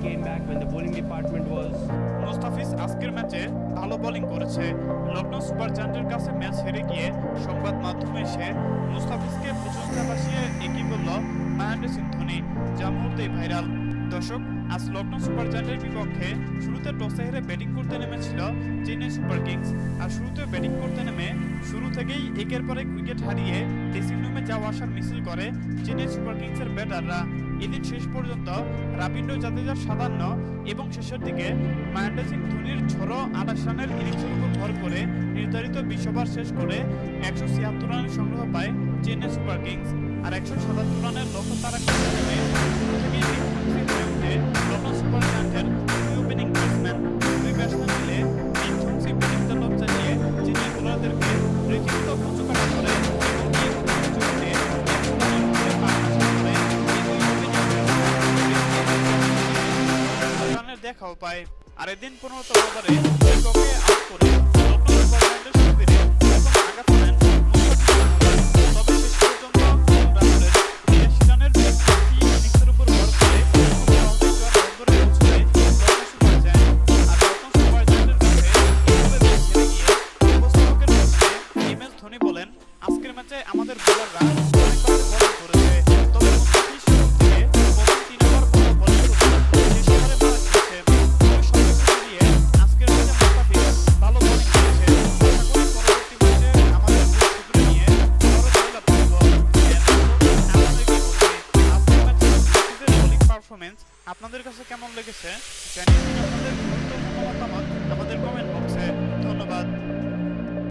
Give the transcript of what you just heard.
came back when the bowling department was Mustafiz আজকের ম্যাচে ভালো বোলিং করেছে। লখনৌ সুপার জায়ান্টের কাছে ম্যাচ হেরে গিয়ে সংবাদ মাধ্যমে এসে মুস্তাফিজকে প্রশংসা ভাসিয়ে একই বলল মহেন্দ্র সিং ধোনি, যা মুহূর্তেই ভাইরাল। দর্শক, আজ লখনৌ সুপার জায়ান্টের বিপক্ষে শুরুতে টসে হেরে ব্যাটিং করতে নেমেছিল চেন্নাই সুপার কিংস। আর শুরুতে ব্যাটিং করতে নেমে শুরু থেকেই একের পর এক উইকেট হারিয়ে ড্রেসিং রুমে যাওয়া আসার মিছিল করে চেন্নাই সুপার কিংসের ব্যাটাররা। এদিন শেষ পর্যন্ত রবীন্দ্র জাদেজার ৫৭ এবং শেষের দিকে মহেন্দ্র সিং ধোনির ঝড়ো ২৮ রানের ইনিংসের উপর ভর করে নির্ধারিত ২০ ওভার শেষ করে ১৭৬ রানের সংগ্রহ পায় চেন্নাই সুপার কিংস। আর ১৭৭ রানের লক্ষ্য তারা করতে নেমে শুরু থেকেই লখনৌ সুপার জায়ান্টের দুই ওপেনিং ব্যাটসম্যান মিলে বিধ্বংসী বোলিং তাণ্ডব চালিয়ে চেন্নাই বোলারদেরকে রীতিমতো কচুকাটা করে দেখাও পায়। আর এদিন ১৫তম ওভারে আউট করে লখনৌ সুপার জায়ান্টের শিবিরে আঘাত হানেন